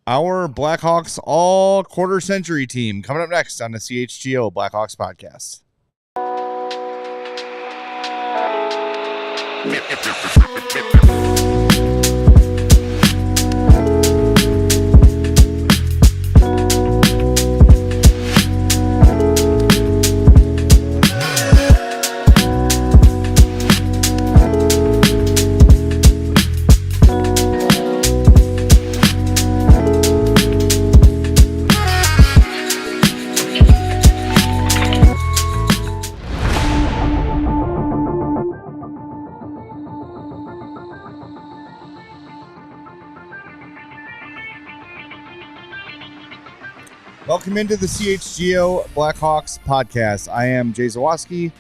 our Blackhawks all quarter-century team coming up next on the CHGO Blackhawks podcast. Welcome into the CHGO Blackhawks podcast. I am Jay Zawoski.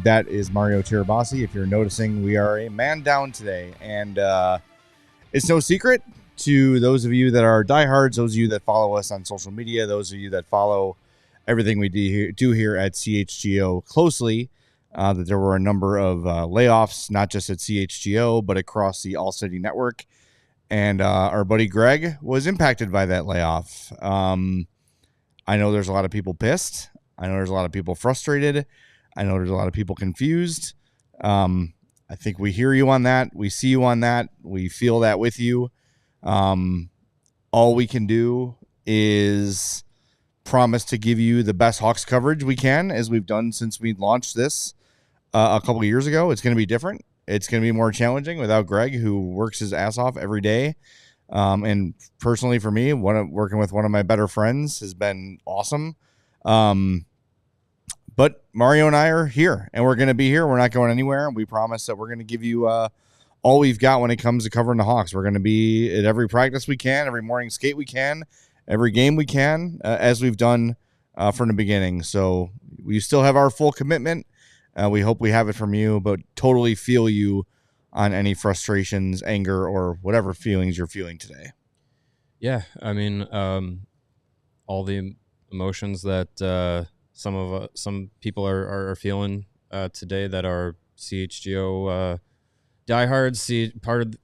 That is Mario Tirabassi. If you're noticing, we are a man down today. And it's no secret to those of you that are diehards, those of you that follow us on social media, those of you that follow everything we do here at CHGO closely, that there were a number of layoffs, not just at CHGO, but across the ALLCITY network. And our buddy Greg was impacted by that layoff. I know there's a lot of people pissed. I know there's a lot of people frustrated. I know there's a lot of people confused. I think we hear you on that. We see you on that. We feel that with you. All we can do is promise to give you the best Hawks coverage we can, as we've done since we launched this a couple of years ago. It's going to be different. It's going to be more challenging without Greg, who works his ass off every day. And personally for me, working with one of my better friends has been awesome. But Mario and I are here, and we're going to be here. We're not going anywhere. We promise that we're going to give you all we've got when it comes to covering the Hawks. We're going to be at every practice we can, every morning skate we can, every game we can, as we've done from the beginning. So we still have our full commitment. We hope we have it from you, but totally feel you on any frustrations, anger, or whatever feelings you're feeling today. Yeah, I mean, all the emotions that some people are feeling today that are CHGO diehards,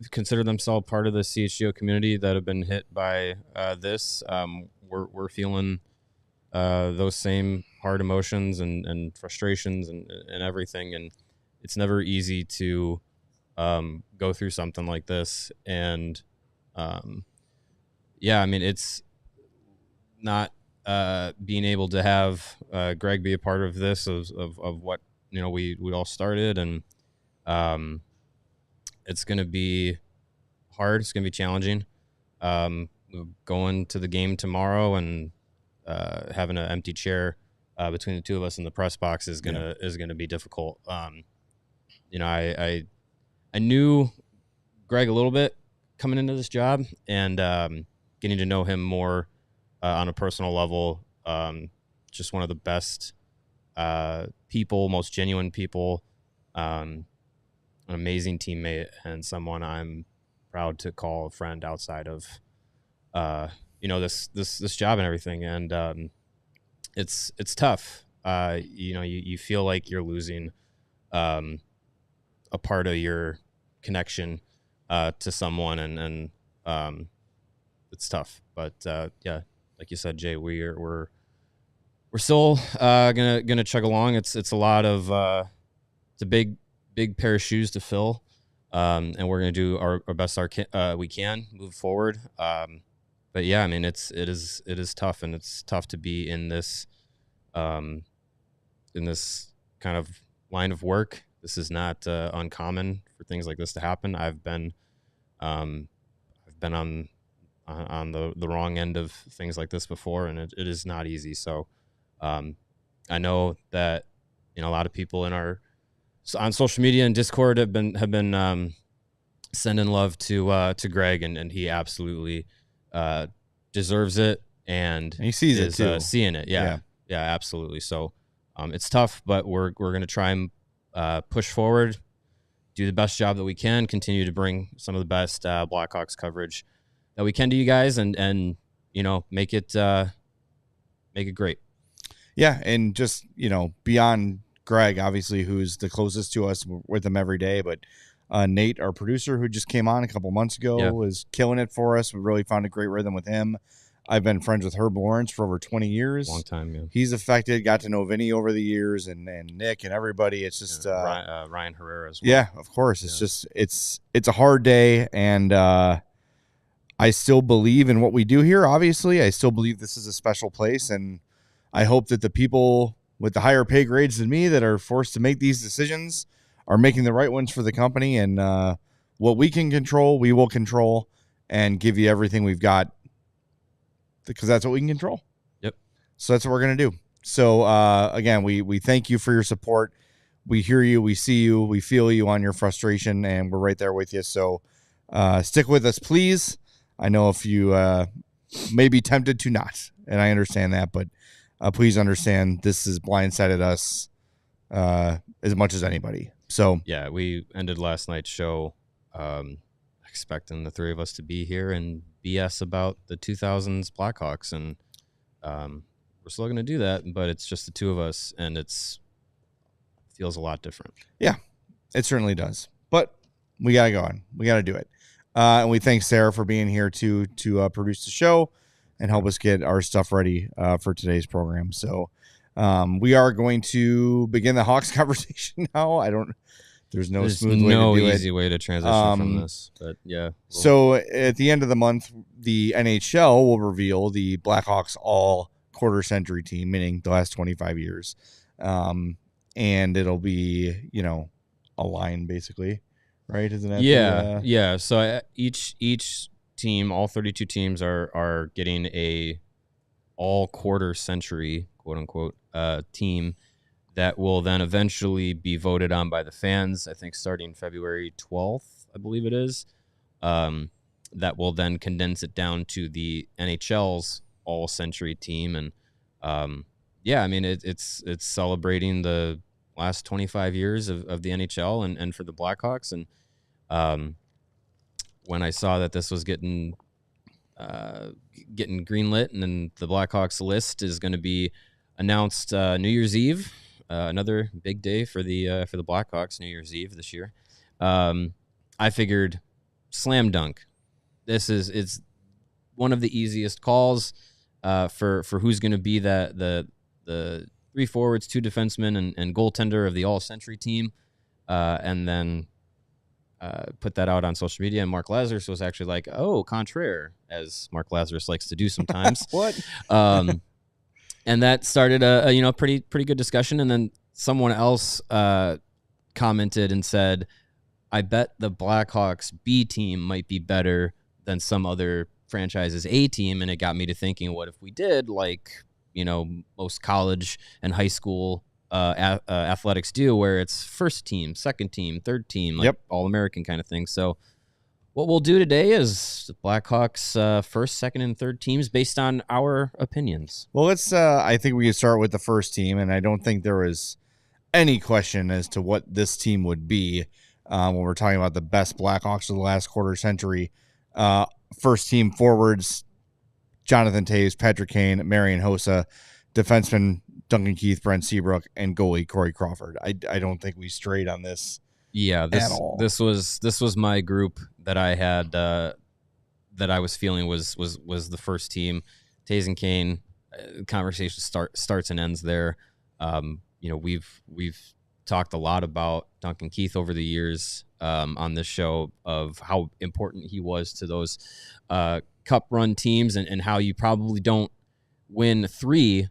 consider themselves part of the CHGO community that have been hit by this. We're feeling those same hard emotions and frustrations and everything, and it's never easy to go through something like this. And yeah, I mean, it's not being able to have Greg be a part of this of what, you know, we all started, and it's going to be hard. It's going to be challenging. Going to the game tomorrow and having an empty chair between the two of us in the press box is gonna be difficult. You know, I knew Greg a little bit coming into this job, and getting to know him more on a personal level. Just one of the best people, most genuine people, an amazing teammate, and someone I'm proud to call a friend outside of you know, this job and everything. And it's tough. You know, you feel like you're losing a part of your connection to someone, and it's tough. But yeah, like you said, Jay, we're still gonna chug along. It's a lot of it's a big pair of shoes to fill, and we're gonna do our best we can move forward. But yeah, I mean, it is tough, and it's tough to be in this kind of line of work. This is not uncommon for things like this to happen. I've been on the wrong end of things like this before, and it is not easy. So I know that, you know, a lot of people on social media and Discord have been sending love to Greg, and he absolutely deserves it, and he sees it too. Seeing it, yeah, absolutely. So it's tough, but we're going to try and push forward, do the best job that we can, continue to bring some of the best Blackhawks coverage that we can to you guys, and you know, make it great. Yeah, and just, you know, beyond Greg, obviously, who's the closest to us with him every day, but Nate, our producer, who just came on a couple months ago, was killing it for us. We really found a great rhythm with him. I've been friends with Herb Lawrence for over 20 years. Long time, yeah. He's affected, got to know Vinny over the years, and Nick and everybody. It's just Ryan Herrera as well. Yeah, of course. It's just it's a hard day, and I still believe in what we do here. Obviously, I still believe this is a special place, and I hope that the people with the higher pay grades than me that are forced to make these decisions are making the right ones for the company. And what we can control, we will control, and give you everything we've got, because that's what we can control. Yep. So that's what we're going to do. So again, we thank you for your support. We hear you, we see you, we feel you on your frustration, and we're right there with you. So stick with us, please. I know if you may be tempted to not, and I understand that, but please understand this has blindsided us as much as anybody. So yeah, we ended last night's show expecting the three of us to be here and BS about the 2000s Blackhawks, and we're still going to do that, but it's just the two of us, and it feels a lot different. Yeah, it certainly does. But we got to go on. We got to do it. And we thank Sarah for being here to produce the show and help us get our stuff ready for today's program. So we are going to begin the Hawks conversation now. There's no smooth way to do it. Easy way to transition from this, but yeah. So at the end of the month, the NHL will reveal the Blackhawks all quarter-century team, meaning the last 25 years. And it'll be, a line basically, right? Isn't that? Yeah. So each team, all 32 teams are getting a all quarter-century, quote unquote, team that will then eventually be voted on by the fans, I think starting February 12th, I believe it is. That will then condense it down to the NHL's all-century team. And, it's celebrating the last 25 years of the NHL and for the Blackhawks. And when I saw that this was getting greenlit, and then the Blackhawks list is going to be announced New Year's Eve, another big day for the Blackhawks, New Year's Eve this year. I figured, slam dunk. It's one of the easiest calls for who's going to be the 3 forwards, 2 defensemen, and goaltender of the all-century team, and then put that out on social media. And Mark Lazarus was actually like, "Oh, contraire," as Mark Lazarus likes to do sometimes. What? And that started a pretty good discussion. And then someone else commented and said, "I bet the Blackhawks B team might be better than some other franchise's A team." And it got me to thinking, what if we did most college and high school athletics do, where it's first team, second team, third team, all-American kind of thing. So what we'll do today is the Blackhawks first, second, and third teams based on our opinions. Well, let's. I think we can start with the first team, and I don't think there was any question as to what this team would be when we're talking about the best Blackhawks of the last quarter century. First team forwards: Jonathan Toews, Patrick Kane, Marian Hossa, defenseman Duncan Keith, Brent Seabrook, and goalie Corey Crawford. I don't think we strayed on this. Yeah, at all. This was my group that I had that I was feeling was the first team. Toews and Kane, conversation starts and ends there. We've talked a lot about Duncan Keith over the years on this show, of how important he was to those cup run teams, and how you probably don't win 3.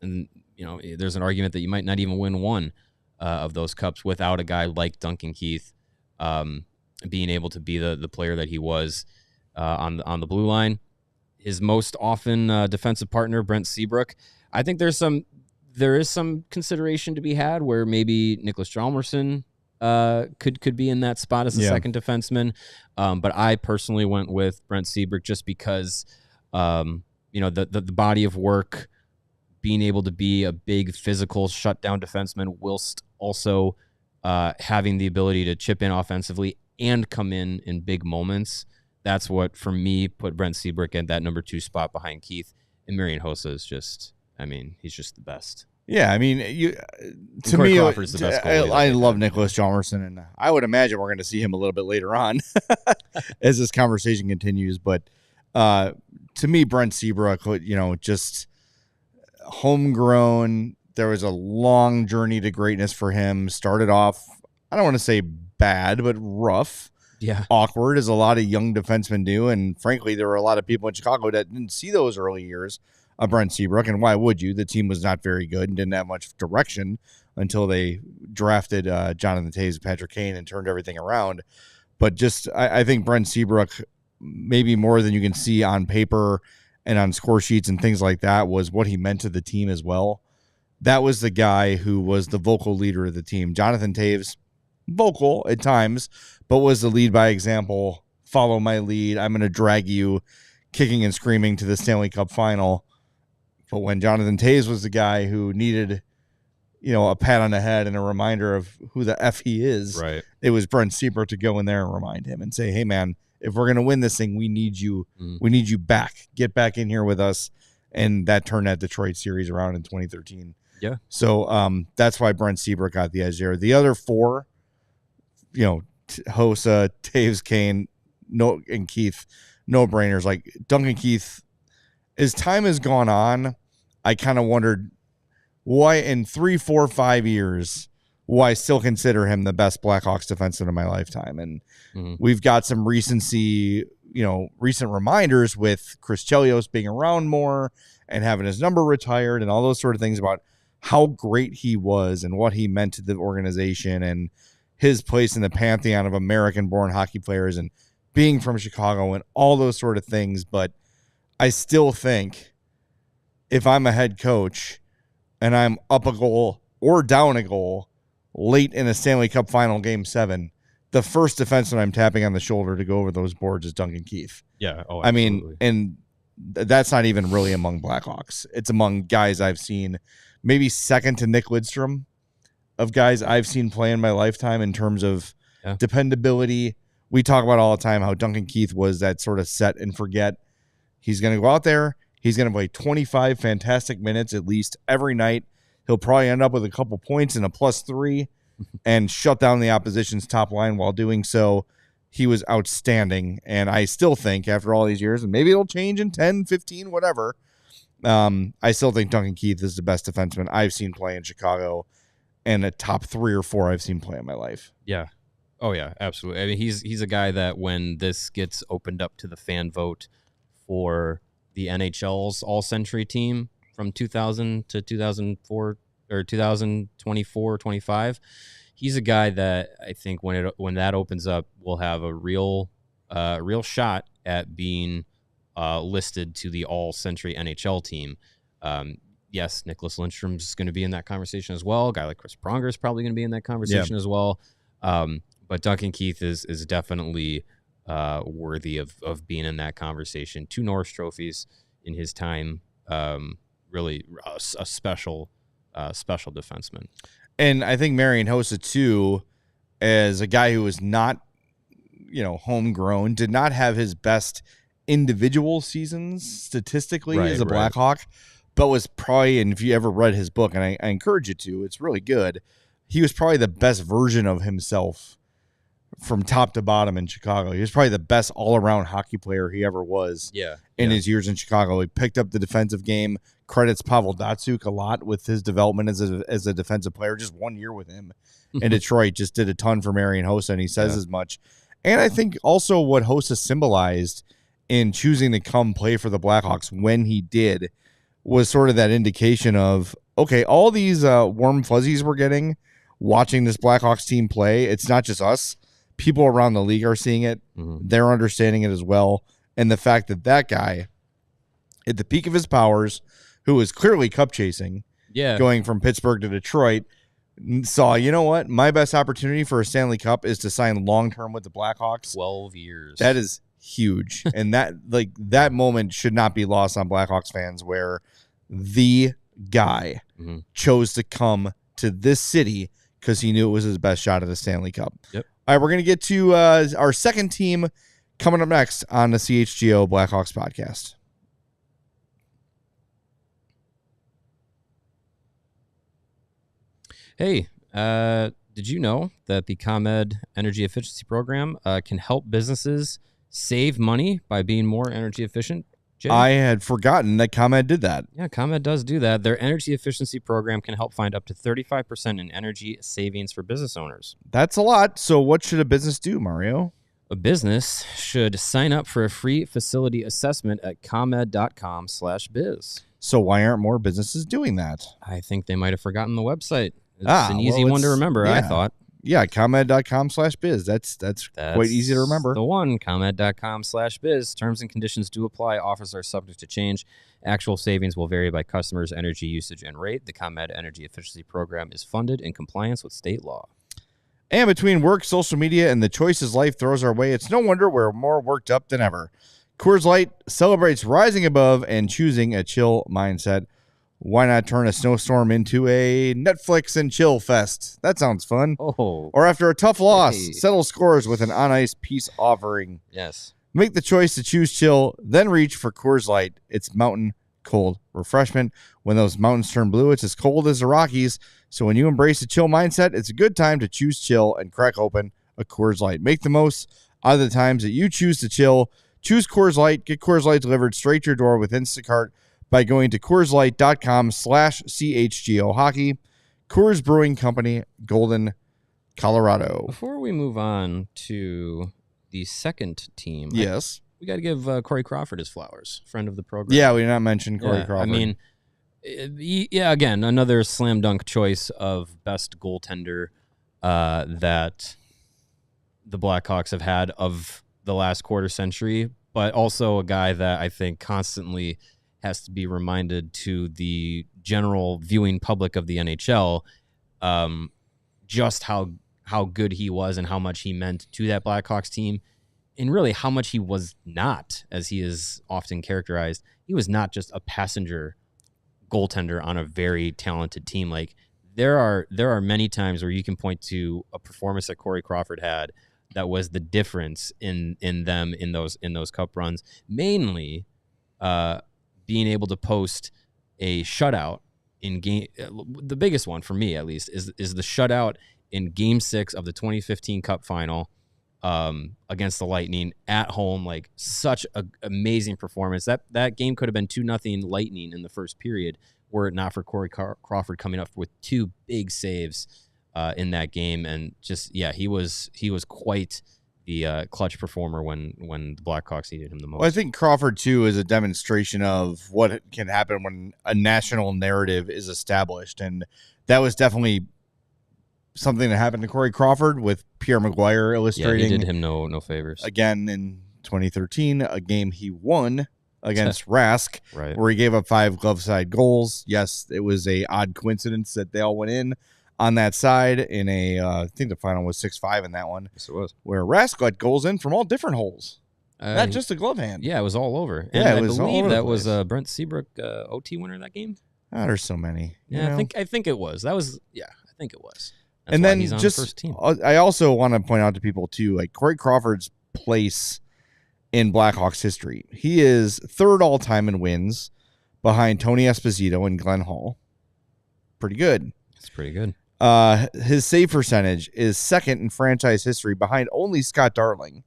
There's an argument that you might not even win 1 of those cups without a guy like Duncan Keith being able to be the player that he was on the blue line. His most often defensive partner, Brent Seabrook. I think there is some consideration to be had where maybe Nicholas Hjalmarsson could be in that spot as a second defenseman. But I personally went with Brent Seabrook just because the body of work, being able to be a big physical shutdown defenseman whilst also having the ability to chip in offensively and come in big moments. That's what, for me, put Brent Seabrook at that number 2 spot behind Keith. And Marian Hossa is just, he's just the best. Yeah, I mean, to Corey me, Crawford's the best goalie I that love they've had. Nicholas Hjalmarsson, and I would imagine we're going to see him a little bit later on as this conversation continues. But to me, Brent Seabrook, just homegrown. There was a long journey to greatness for him. Started off, I don't want to say bad, but rough. Yeah. Awkward, as a lot of young defensemen do. And frankly, there were a lot of people in Chicago that didn't see those early years of Brent Seabrook. And why would you? The team was not very good and didn't have much direction until they drafted Jonathan Toews and Patrick Kane and turned everything around. But just, I think Brent Seabrook, maybe more than you can see on paper and on score sheets and things like that, was what he meant to the team as well. That was the guy who was the vocal leader of the team. Jonathan Toews, vocal at times, but was the lead by example. Follow my lead. I'm going to drag you kicking and screaming to the Stanley Cup final. But when Jonathan Toews was the guy who needed, a pat on the head and a reminder of who the F he is, Right. It was Brent Seabrook to go in there and remind him and say, hey, man, if we're going to win this thing, we need you. We need you back. Get back in here with us. And that turned that Detroit series around in 2013. Yeah. So that's why Brent Seabrook got the edge there. The other four, Hossa, Toews, Kane, and Keith, no-brainers. Like Duncan Keith, as time has gone on, I kind of wondered why in 3, 4, 5 years will I still consider him the best Blackhawks defenseman of my lifetime. And we've got some recent reminders with Chris Chelios being around more and having his number retired and all those sort of things about how great he was and what he meant to the organization and his place in the pantheon of American-born hockey players and being from Chicago and all those sort of things. But I still think if I'm a head coach and I'm up a goal or down a goal late in a Stanley Cup final game 7, the first defenseman I'm tapping on the shoulder to go over those boards is Duncan Keith. Yeah. Oh, I mean, and that's not even really among Blackhawks. It's among guys I've seen, maybe second to Nick Lidstrom, of guys I've seen play in my lifetime in terms of dependability. We talk about all the time how Duncan Keith was that sort of set and forget. He's going to go out there. He's going to play 25 fantastic minutes at least every night. He'll probably end up with a couple points and a +3 and shut down the opposition's top line while doing so. He was outstanding. And I still think after all these years, and maybe it'll change in 10, 15, whatever, I still think Duncan Keith is the best defenseman I've seen play in Chicago and a top 3 or 4 I've seen play in my life. Yeah. Oh, yeah, absolutely. I mean, he's a guy that when this gets opened up to the fan vote for the NHL's All-Century team from 2000 to 2004 or 2024, 25, he's a guy that I think when that opens up, will have a real shot at being listed to the All-Century NHL team. Yes, Nicholas Lindstrom's going to be in that conversation as well. A guy like Chris Pronger is probably going to be in that conversation as well. But Duncan Keith is definitely worthy of being in that conversation. 2 Norris trophies in his time. Really a special defenseman. And I think Marian Hossa, too, as a guy who was not, homegrown, did not have his best individual seasons statistically as a Blackhawk, but was probably, and if you ever read his book, and I encourage you to, it's really good, he was probably the best version of himself from top to bottom in Chicago. He was probably the best all-around hockey player he ever was in his years in Chicago. He picked up the defensive game, credits Pavel Datsyuk a lot with his development as a defensive player. Just 1 year with him in Detroit just did a ton for Marian Hossa, and he says as much. And I think also what Hossa symbolized in choosing to come play for the Blackhawks when he did was sort of that indication of, okay, all these warm fuzzies we're getting watching this Blackhawks team play, it's not just us. People around the league are seeing it. They're understanding it as well. And the fact that guy, at the peak of his powers, who was clearly cup chasing, going from Pittsburgh to Detroit, saw, you know what? My best opportunity for a Stanley Cup is to sign long-term with the Blackhawks. 12 years. That is huge. And that moment should not be lost on Blackhawks fans, where the guy chose to come to this city because he knew it was his best shot at the Stanley Cup. Yep. All right, we're going to get to our second team coming up next on the CHGO Blackhawks podcast. Hey, did you know that the ComEd Energy Efficiency Program can help businesses save money by being more energy efficient? Jay? I had forgotten that ComEd did that. Yeah, ComEd does do that. Their energy efficiency program can help find up to 35% in energy savings for business owners. That's a lot. So what should a business do, Mario? A business should sign up for a free facility assessment at comed.com/biz. So why aren't more businesses doing that? I think they might have forgotten the website. It's an easy one to remember, I thought. Yeah, comed.com/biz. That's quite easy to remember. The one, comed.com/biz. Terms and conditions do apply. Offers are subject to change. Actual savings will vary by customers' energy usage and rate. The ComEd Energy Efficiency Program is funded in compliance with state law. And between work, social media, and the choices life throws our way, it's no wonder we're more worked up than ever. Coors Light celebrates rising above and choosing a chill mindset. Why not turn a snowstorm into a Netflix and chill fest? That sounds fun. Oh. Or after a tough loss, settle scores with an on-ice peace offering. Yes. Make the choice to choose chill, then reach for Coors Light. It's mountain cold refreshment. When those mountains turn blue, it's as cold as the Rockies. So when you embrace a chill mindset, it's a good time to choose chill and crack open a Coors Light. Make the most out of the times that you choose to chill. Choose Coors Light. Get Coors Light delivered straight to your door with Instacart by going to CoorsLight.com/CHGO Hockey. Coors Brewing Company, Golden, Colorado. Before we move on to the second team, Yes. we got to give Corey Crawford his flowers, friend of the program. Yeah, we did not mention Corey Crawford. I mean, again, another slam dunk choice of best goaltender that the Blackhawks have had of the last quarter century, but also a guy that I think constantly has to be reminded to the general viewing public of the NHL just how good he was and how much he meant to that Blackhawks team, and really how much he was not, as he is often characterized. He was not just a passenger goaltender on a very talented team. Like there are many times where you can point to a performance that Corey Crawford had that was the difference in those cup runs, mainly being able to post a shutout in game. The biggest one for me, at least, is the shutout in Game 6 of the 2015 Cup Final against the Lightning at home. Like such an amazing performance. That game could have been 2-0 Lightning in the first period were it not for Corey Crawford coming up with two big saves in that game. And just he was quite the clutch performer when the Blackhawks needed him the most. Well, I think Crawford, too, is a demonstration of what can happen when a national narrative is established. And that was definitely something that happened to Corey Crawford with Pierre Maguire illustrating. Yeah, he did him no favors. Again, in 2013, a game he won against Rask, right, where he gave up 5 glove side goals. Yes, it was a odd coincidence that they all went in on that side in a, I think the final was 6-5 in that one. Yes, it was. Where Rask got goals in from all different holes. Not just a glove hand. Yeah, it was all over. Yeah, and it was I believe all over that the was place. Brent Seabrook OT winner that game. Oh, there's so many. Yeah, I think it was. That was I think it was. That's and why then he's on just the first team. I also want to point out to people too, like Corey Crawford's place in Blackhawks history. He is third all time in wins behind Tony Esposito and Glenn Hall. Pretty good. It's pretty good. His save percentage is second in franchise history behind only Scott Darling,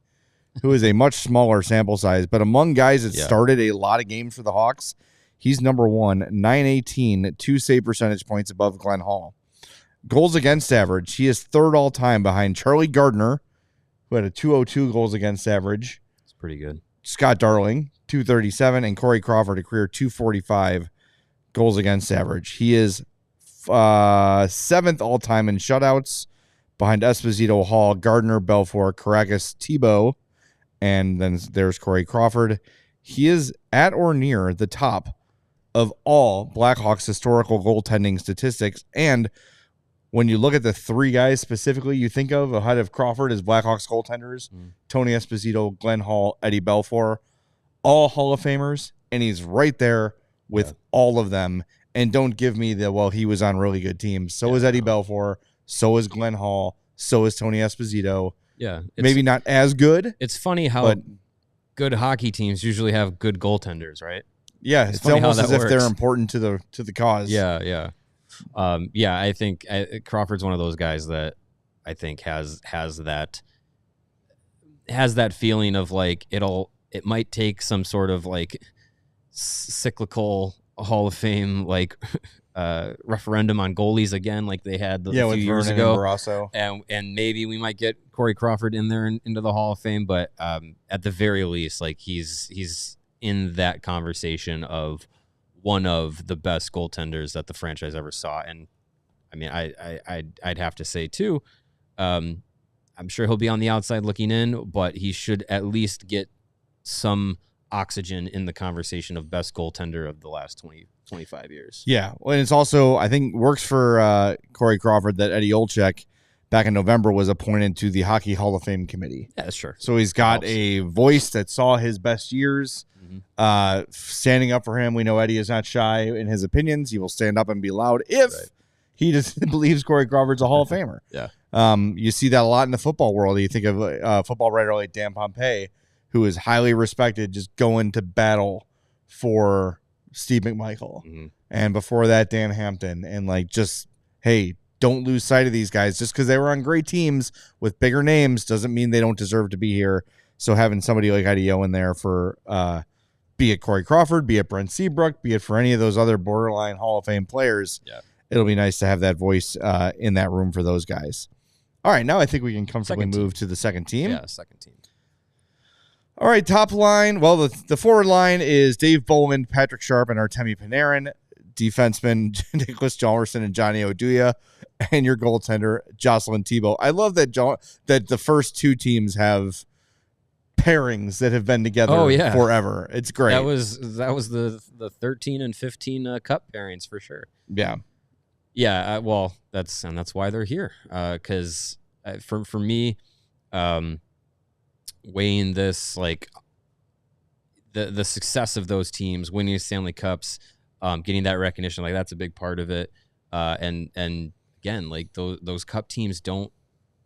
who is a much smaller sample size, but among guys that started a lot of games for the Hawks, he's number one, 918, 2 save percentage points above Glenn Hall. Goals against average, he is third all time behind Charlie Gardner, who had a 202 goals against average. It's pretty good. Scott Darling, 237, and Corey Crawford, a career 245 goals against average. He is seventh all time in shutouts behind Esposito, Hall, Gardner, Belfour, Caracas, Tebow, and then there's Corey Crawford. He is at or near the top of all Blackhawks historical goaltending statistics. And when you look at the 3 guys specifically you think of ahead of Crawford as Blackhawks goaltenders, Tony Esposito, Glenn Hall, Eddie Belfour, all Hall of Famers, and he's right there with all of them. And don't give me he was on really good teams. So is Eddie Belfour, so is Glenn Hall, so is Tony Esposito. Yeah. Maybe not as good. It's funny how good hockey teams usually have good goaltenders, right? Yeah, it's almost as if they're important to the cause. Yeah. Yeah, I think Crawford's one of those guys that I think has that feeling of like it might take some sort of like cyclical Hall of Fame like referendum on goalies again, like they had a few years ago, and maybe we might get Corey Crawford in there into the Hall of Fame, but at the very least, like he's in that conversation of one of the best goaltenders that the franchise ever saw. And I mean, I'd have to say too, I'm sure he'll be on the outside looking in, but he should at least get some oxygen in the conversation of best goaltender of the last 25 years. Yeah. Well, and it's also, I think, works for Corey Crawford that Eddie Olczyk back in November was appointed to the Hockey Hall of Fame committee. Yeah, sure. So he's got a voice that saw his best years, standing up for him. We know Eddie is not shy in his opinions. He will stand up and be loud if he just believes Corey Crawford's a Hall of Famer. Yeah. You see that a lot in the football world. You think of a football writer like Dan Pompei, who is highly respected, just going to battle for Steve McMichael. And before that, Dan Hampton. And like, just, hey, don't lose sight of these guys. Just because they were on great teams with bigger names doesn't mean they don't deserve to be here. So having somebody like Eddie O in there for, be it Corey Crawford, be it Brent Seabrook, be it for any of those other borderline Hall of Fame players, it'll be nice to have that voice in that room for those guys. All right, now I think we can comfortably move to the second team. Yeah, second team. All right, top line. Well, the forward line is Dave Bowman, Patrick Sharp, and Artemi Panarin. Defenseman Nicholas Hjalmarsson and Johnny Oduya, and your goaltender Jocelyn Thibault. I love that that the first two teams have pairings that have been together forever. It's great. That was the 13 and 15 cup pairings for sure. Yeah. Yeah, well, that's why they're here. Because for me, weighing this, like the success of those teams, winning Stanley Cups, getting that recognition, like that's a big part of it. And again, like those Cup teams don't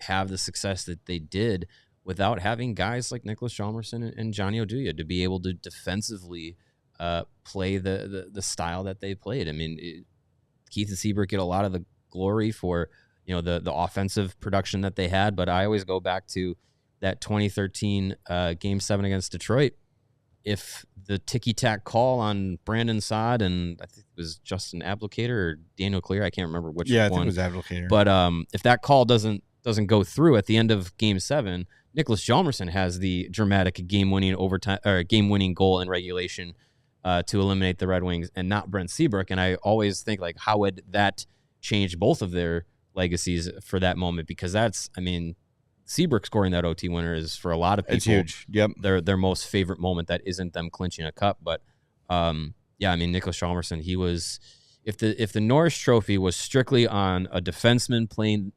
have the success that they did without having guys like Nicholas Hjalmarsson and Johnny Oduya to be able to defensively play the style that they played. I mean, Keith and Seabrook get a lot of the glory for, the offensive production that they had, but I always go back to that 2013 Game 7 against Detroit. If the ticky-tack call on Brandon Saad and I think it was Justin Applicator or Daniel Clear, I can't remember which one. Yeah, I think it was Applicator. But if that call doesn't go through at the end of Game 7, Nicholas Hjalmarsson has the dramatic game-winning overtime or game-winning goal in regulation to eliminate the Red Wings, and not Brent Seabrook. And I always think, like, how would that change both of their legacies for that moment? Because Seabrook scoring that OT winner is, for a lot of people, it's huge. Yep, their most favorite moment that isn't them clinching a cup. But Nicholas Hjalmarsson, he was, if the Norris Trophy was strictly on a defenseman playing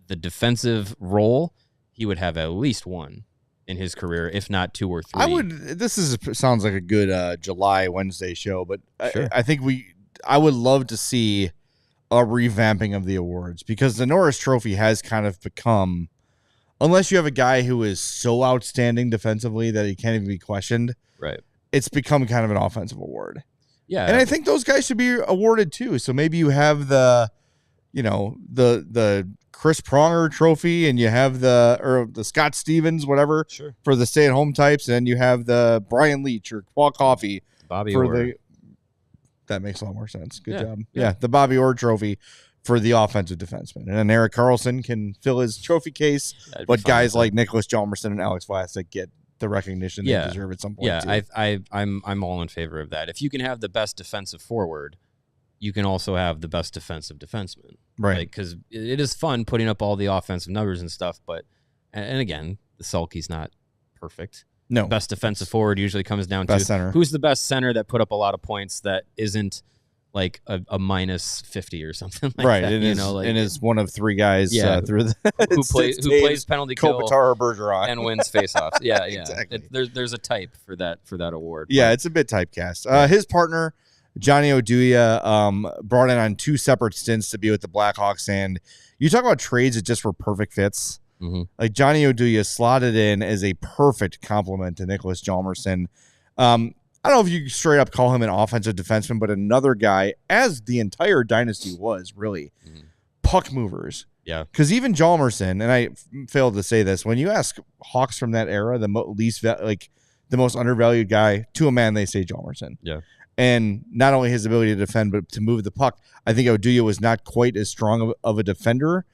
the defensive role, he would have at least one in his career, if not two or three. Sounds like a good July Wednesday show, but sure. I would love to see a revamping of the awards, because the Norris Trophy has kind of become, unless you have a guy who is so outstanding defensively that he can't even be questioned, right? It's become kind of an offensive award. Yeah. And I think those guys should be awarded too. So maybe you have the Chris Pronger Trophy, and you have the Scott Stevens, whatever, sure, for the stay-at-home types, and you have the Brian Leach or Paul Coffey, Bobby Orr. That makes a lot more sense. Good job. Yeah, the Bobby Orr Trophy for the offensive defenseman. And then Erik Karlsson can fill his trophy case, but guys like Nicholas Hjalmarsson and Alex Vlasic get the recognition they deserve at some point. Yeah, I'm all in favor of that. If you can have the best defensive forward, you can also have the best defensive defenseman, right? Because it is fun putting up all the offensive numbers and stuff, but and again, the Selke's not perfect. No, best defensive forward usually comes down to center. Who's the best center that put up a lot of points that isn't like a minus 50 or something like right. that. And is one of three guys through who plays penalty kill, Kopitar or Bergeron, and wins faceoffs. Yeah, exactly. There's a type for that award. Yeah, it's a bit typecast. His partner Johnny Oduya brought in on two separate stints to be with the Blackhawks, and you talk about trades that just were perfect fits. Mm-hmm. Like Johnny Oduya slotted in as a perfect complement to Nicholas Hjalmarsson. I don't know if you straight up call him an offensive defenseman, but another guy, as the entire dynasty was really, puck movers. Yeah. Because even Hjalmarsson, and I failed to say this, when you ask Hawks from that era, the most undervalued guy, to a man, they say Hjalmarsson. Yeah. And not only his ability to defend, but to move the puck. I think Oduya was not quite as strong of a defender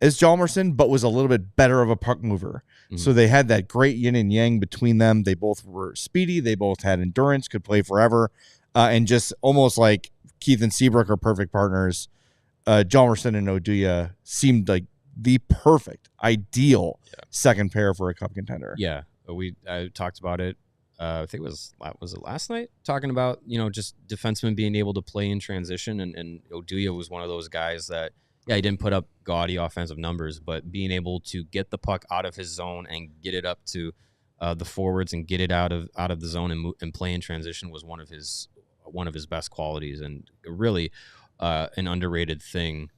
as Hjalmarsson, but was a little bit better of a puck mover. So they had that great yin and yang between them. They both were speedy. They both had endurance, could play forever. And just almost like Keith and Seabrook are perfect partners. Hjalmarsson and Oduya seemed like the perfect, ideal second pair for a cup contender. Yeah. I talked about it. I think was it last night? Talking about, just defensemen being able to play in transition. And Oduya was one of those guys that, he didn't put up gaudy offensive numbers, but being able to get the puck out of his zone and get it up to the forwards and get it out of the zone and play in transition was one of his best qualities, and really an underrated thing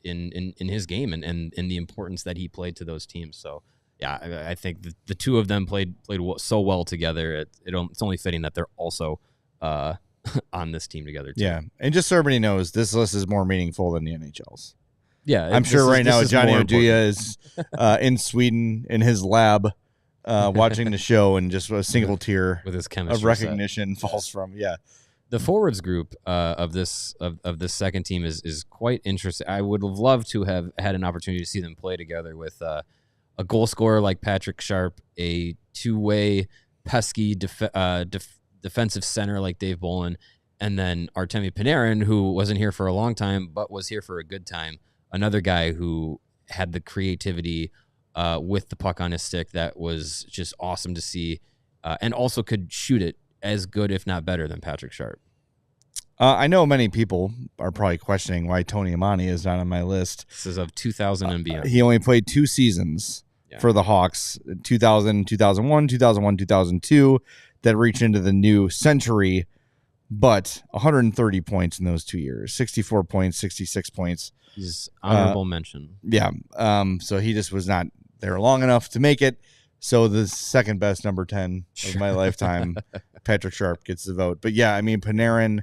in his game and the importance that he played to those teams. So yeah, I think the two of them played so well together. It's only fitting that they're also on this team together too. Yeah, and just so everybody knows, this list is more meaningful than the NHL's. Yeah, I'm sure right now Johnny Oduya is in Sweden in his lab watching the show, and just a single tear with his chemistry of recognition falls from. Yeah, the forwards group of this second team is quite interesting. I would have loved to have had an opportunity to see them play together with a goal scorer like Patrick Sharp, a two-way pesky defensive center like Dave Bolin, and then Artemi Panarin, who wasn't here for a long time but was here for a good time. Another guy who had the creativity with the puck on his stick that was just awesome to see, and also could shoot it as good, if not better, than Patrick Sharp. I know many people are probably questioning why Tony Amani is not on my list. This is of 2000 and beyond. He only played 2 seasons for the Hawks, 2000, 2001, 2001, 2002, that reached into the new century, but 130 points in those 2 years, 64 points, 66 points. He's honorable mention. Yeah. So he just was not there long enough to make it. So the second best number 10 of my lifetime, Patrick Sharp, gets the vote. But yeah, I mean, Panarin,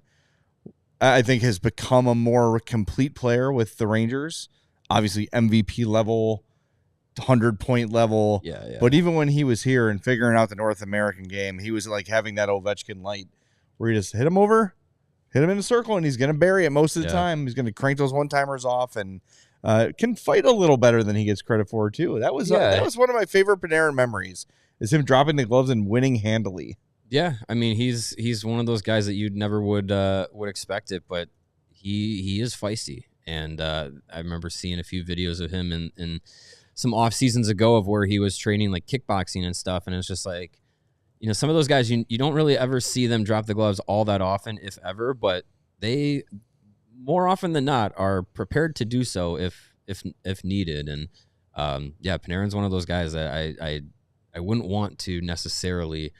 I think, has become a more complete player with the Rangers. Obviously, MVP level, 100-point level. Yeah. But even when he was here and figuring out the North American game, he was like having that Ovechkin light where you just hit him in a circle, and he's going to bury it most of the time. He's going to crank those one-timers off, and can fight a little better than he gets credit for, too. That was one of my favorite Panarin memories, is him dropping the gloves and winning handily. Yeah, I mean, he's one of those guys that you never would expect it, but he is feisty. And I remember seeing a few videos of him in some off seasons ago of where he was training like kickboxing and stuff. And it's just like, some of those guys, you don't really ever see them drop the gloves all that often, if ever, but they more often than not are prepared to do so if needed. And Panarin's one of those guys that I wouldn't want to necessarily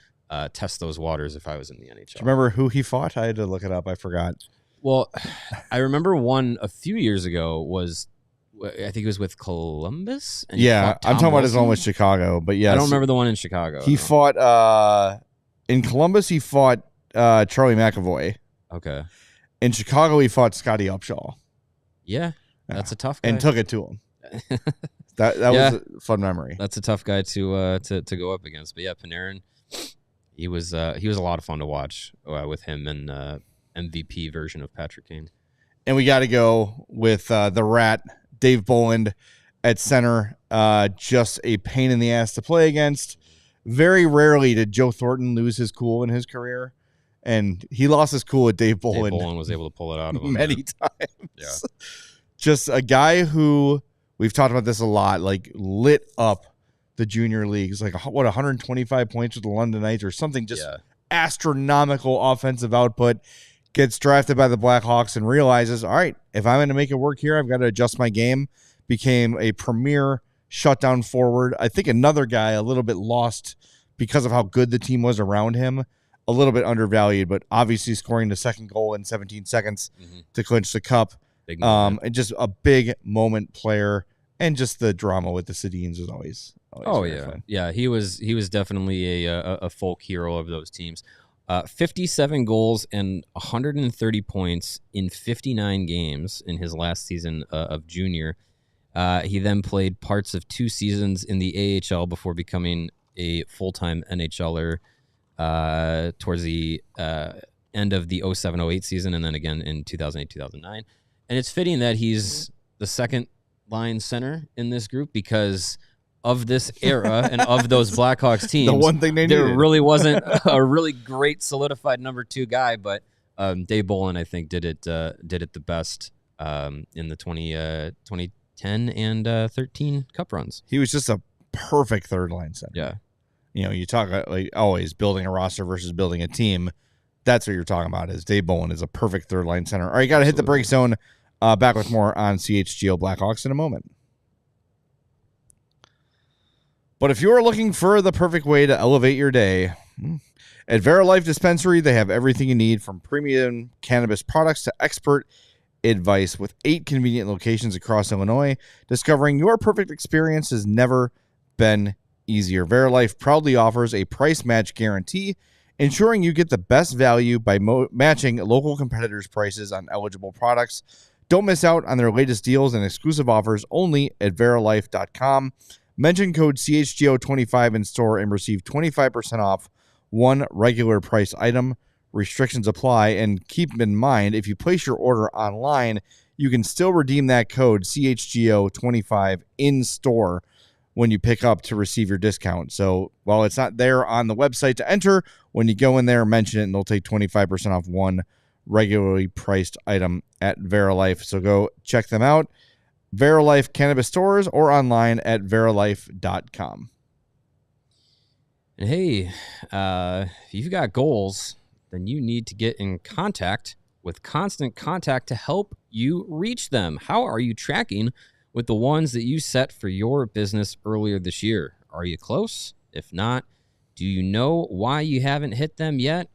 test those waters if I was in the NHL. Do you remember who he fought? I had to look it up. I forgot. Well, I remember one a few years ago was, I think it was with Columbus. And I'm talking about his one with Chicago, but yes. I don't remember the one in Chicago. He fought, in Columbus, he fought Charlie McAvoy. Okay. In Chicago, he fought Scotty Upshaw. Yeah, that's a tough guy. And took it to him. That was a fun memory. That's a tough guy to go up against. But yeah, Panarin, he was a lot of fun to watch with him and MVP version of Patrick Kane. And we got to go with the Rat, Dave Bolland, at center. Just a pain in the ass to play against. Very rarely did Joe Thornton lose his cool in his career. And he lost his cool with Dave Bolland. Dave Bolland was able to pull it out of him many times. Yeah. Just a guy who, we've talked about this a lot, like lit up the junior leagues. Like, 125 points with the London Knights or something, just astronomical offensive output. Gets drafted by the Blackhawks and realizes, all right, if I'm going to make it work here, I've got to adjust my game. Became a premier shutdown forward. I think another guy a little bit lost because of how good the team was around him. A little bit undervalued, but obviously scoring the second goal in 17 seconds to clinch the cup. And just a big moment player. And just the drama with the Sedins is Oh yeah. He was definitely a folk hero of those teams. 57 goals and 130 points in 59 games in his last season of junior. He then played parts of 2 seasons in the AHL before becoming a full-time NHLer towards the end of the 07-08 season, and then again in 2008-2009. And it's fitting that he's the second line center in this group because of this era and of those Blackhawks teams. The one thing they needed. There really wasn't a really great solidified number 2 guy, but Dave Bolin, I think, did it the best in the 2010 and 13 Cup runs. He was just a perfect third line center. Yeah. You talk about, like, always building a roster versus building a team. That's what you're talking about. Is Dave Bolin is a perfect third line center. All right, got to hit the break zone. Back with more on CHGO Blackhawks in a moment. But if you're looking for the perfect way to elevate your day, at Verilife Dispensary, they have everything you need, from premium cannabis products to expert advice. With 8 convenient locations across Illinois, discovering your perfect experience has never been easier. Verilife proudly offers a price match guarantee, ensuring you get the best value by matching local competitors' prices on eligible products. Don't miss out on their latest deals and exclusive offers only at verilife.com. Mention code CHGO25 in store and receive 25% off one regular price item. Restrictions apply, and keep in mind, if you place your order online, you can still redeem that code CHGO25 in store when you pick up to receive your discount. So while it's not there on the website to enter, when you go in there, mention it, and they'll take 25% off one regularly priced item at Verilife. So go check them out, Verilife Cannabis Stores, or online at verilife.com. And hey, if you've got goals, then you need to get in contact with Constant Contact to help you reach them. How are you tracking with the ones that you set for your business earlier this year? Are you close? If not, do you know why you haven't hit them yet?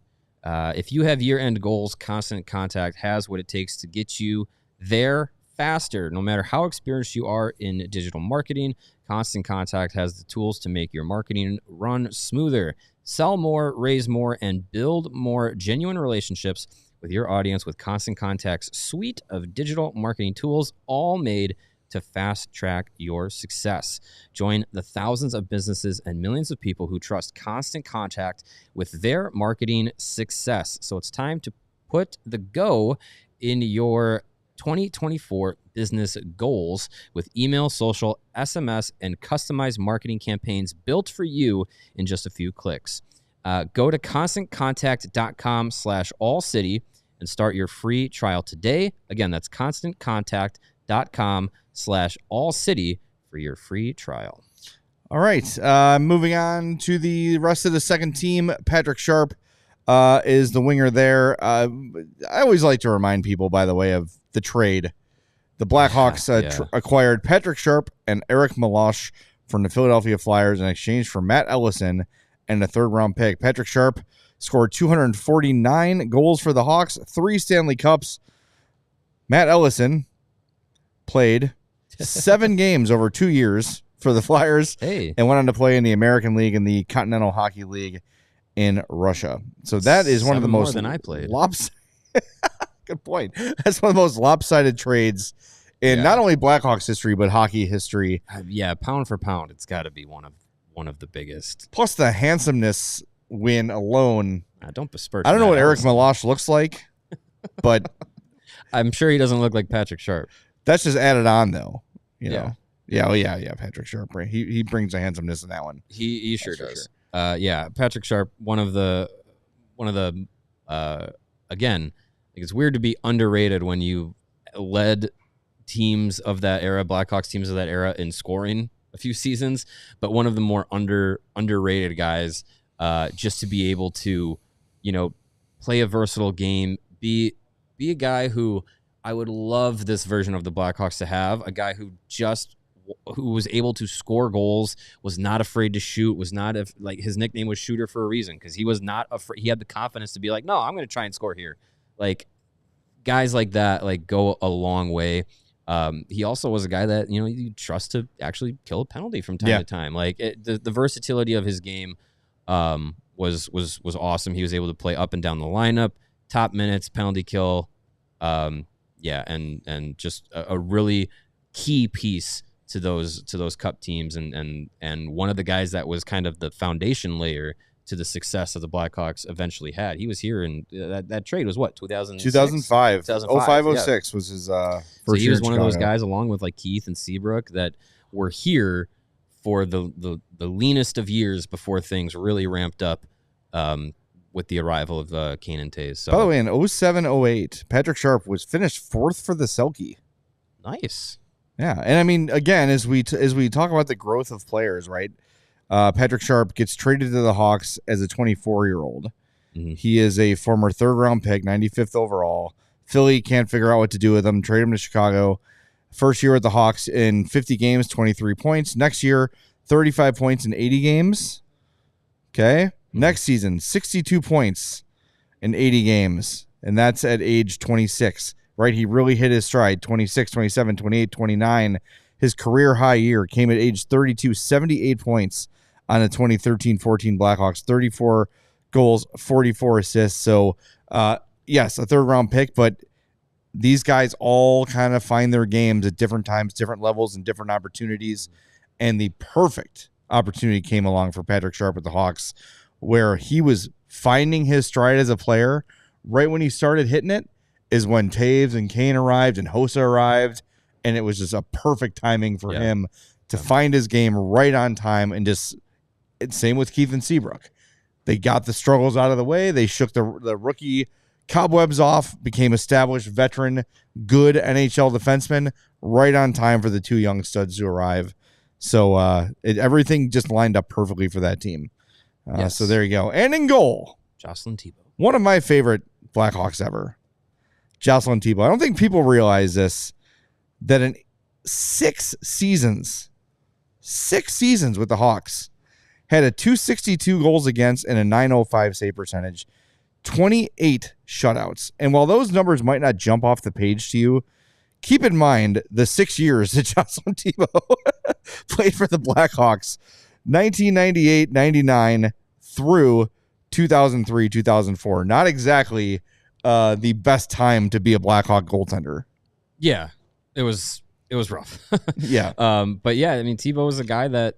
If you have year-end goals, Constant Contact has what it takes to get you there faster. No matter how experienced you are in digital marketing, Constant Contact has the tools to make your marketing run smoother. Sell more, raise more, and build more genuine relationships with your audience with Constant Contact's suite of digital marketing tools, all made to fast track your success. Join the thousands of businesses and millions of people who trust Constant Contact with their marketing success. So it's time to put the go in your 2024 business goals with email, social, SMS, and customized marketing campaigns built for you in just a few clicks. Go to constantcontact.com/allcity and start your free trial today. Again, that's constantcontact.com/allcity for your free trial. All right, moving on to the rest of the second team. Patrick Sharp is the winger there. I always like to remind people, by the way, of the trade. The Blackhawks acquired Patrick Sharp and Eric Malosh from the Philadelphia Flyers in exchange for Matt Ellison and a third-round pick. Patrick Sharp scored 249 goals for the Hawks, 3 Stanley Cups. Matt Ellison played 7 games over 2 years for the Flyers and went on to play in the American League and the Continental Hockey League in Russia. So that is one of the most more than I played. Good point. That's one of the most lopsided trades in not only Blackhawks history but hockey history. Pound for pound, it's got to be one of the biggest. Plus the handsomeness win alone. Don't besmirch. I don't know what Eric Malosh looks like, but I'm sure he doesn't look like Patrick Sharp. That's just added on, though. You know. Yeah. Patrick Sharp. He brings a handsomeness in that one. He sure does. Sure. Patrick Sharp. One of the again. It's weird to be underrated when you led teams of that era, Blackhawks teams of that era, in scoring a few seasons, but one of the more underrated guys, just to be able to, play a versatile game, be a guy who I would love this version of the Blackhawks to have, a guy who was able to score goals, was not afraid to shoot, his nickname was Shooter for a reason, because he was not afraid. He had the confidence to be like, no, I'm going to try and score here. Like, guys like that, go a long way. He also was a guy that, you know, you trust to actually kill a penalty from time to time. Like the versatility of his game was awesome. He was able to play up and down the lineup, top minutes, penalty kill. And just a really key piece to those cup teams, and one of the guys that was kind of the foundation layer to the success that the Blackhawks eventually had. He was here, and that trade was what, 2005. 05-06 was his first so he year was in one of those Chicago. guys, along with like Keith and Seabrook, that were here for the leanest of years before things really ramped up with the arrival of Kane and Taves. So, By the way, in 07-08, Patrick Sharp was finished 4th for the Selke. Nice. Yeah, and I mean, again, as we talk about the growth of players, right? Patrick Sharp gets traded to the Hawks as a 24-year-old. Mm-hmm. He is a former 3rd-round pick, 95th overall. Philly can't figure out what to do with him. Trade him to Chicago. First year at the Hawks in 50 games, 23 points. Next year, 35 points in 80 games. Okay. Mm-hmm. Next season, 62 points in 80 games, and that's at age 26. Right? He really hit his stride. 26, 27, 28, 29. His career high year came at age 32, 78 points on the 2013-14 Blackhawks, 34 goals, 44 assists. So, yes, a 3rd-round pick, but these guys all kind of find their games at different times, different levels, and different opportunities. And the perfect opportunity came along for Patrick Sharp at the Hawks, where he was finding his stride as a player. Right when he started hitting it is when Taves and Kane arrived and Hossa arrived, and it was just a perfect timing for him to find his game right on time. And just same with Keith and Seabrook. They got the struggles out of the way. They shook the rookie cobwebs off, became established veteran, good NHL defensemen, right on time for the 2 young studs to arrive. So everything just lined up perfectly for that team. So there you go. And in goal, Jocelyn Thibault. One of my favorite Blackhawks ever, Jocelyn Thibault. I don't think people realize this, that in 6 seasons with the Hawks, had a .262 goals against and a .905 save percentage, 28 shutouts. And while those numbers might not jump off the page to you, keep in mind the 6 years that Jocelyn Thibault played for the Blackhawks, 1998-99 through 2003-2004. Not exactly the best time to be a Blackhawk goaltender. Yeah, it was rough. Yeah. But yeah, I mean, Thibault was a guy that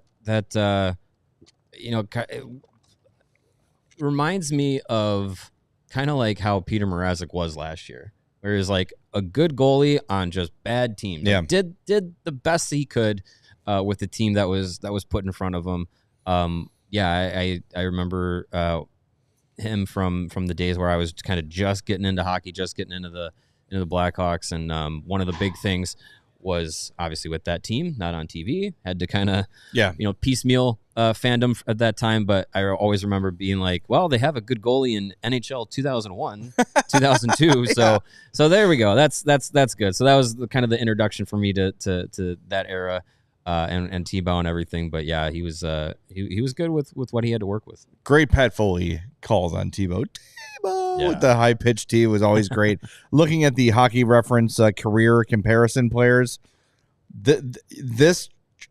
you know, it reminds me of kind of like how Peter Mrazek was last year, where he was like a good goalie on just bad teams. Yeah. Like, did the best he could with the team that was put in front of him. I remember him from the days where I was kind of just getting into hockey, just getting into the Blackhawks, and one of the big things was obviously with that team, not on TV, had to kind of piecemeal fandom at that time. But I always remember being like, well, they have a good goalie in NHL 2001, 2002. So there we go. That's good. So that was kind of the introduction for me to that era. And T-Bow and everything, but yeah, he was good with what he had to work with. Great Pat Foley calls on T-Bow. With the high pitched T was always great. Looking at the Hockey Reference career comparison players, this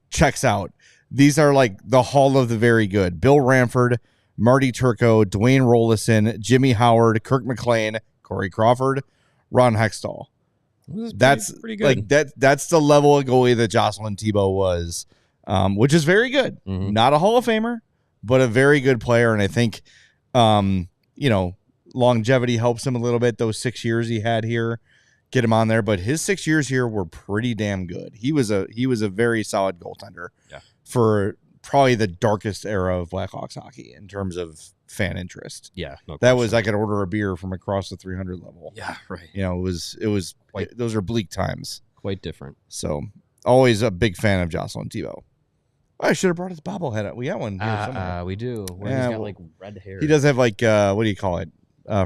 checks out. These are like the Hall of the Very Good: Bill Ranford, Marty Turco, Dwayne Rollison, Jimmy Howard, Kirk McLean, Corey Crawford, Ron Hextall. That's pretty good. Like that's the level of goalie that Jocelyn Thibault was, which is very good. Mm-hmm. Not a Hall of Famer, but a very good player. And I think, longevity helps him a little bit. Those 6 years he had here, get him on there. But his 6 years here were pretty damn good. He was a very solid goaltender for probably the darkest era of Blackhawks hockey in terms of fan interest. Yeah, no that was, I could order a beer from across the 300 level. Yeah, right. It was quite, those are bleak times. Quite different. So always a big fan of Jocelyn Thibault. I should have brought his bobblehead. We got one here somewhere. We do. He's got like red hair. He does have like what do you call it?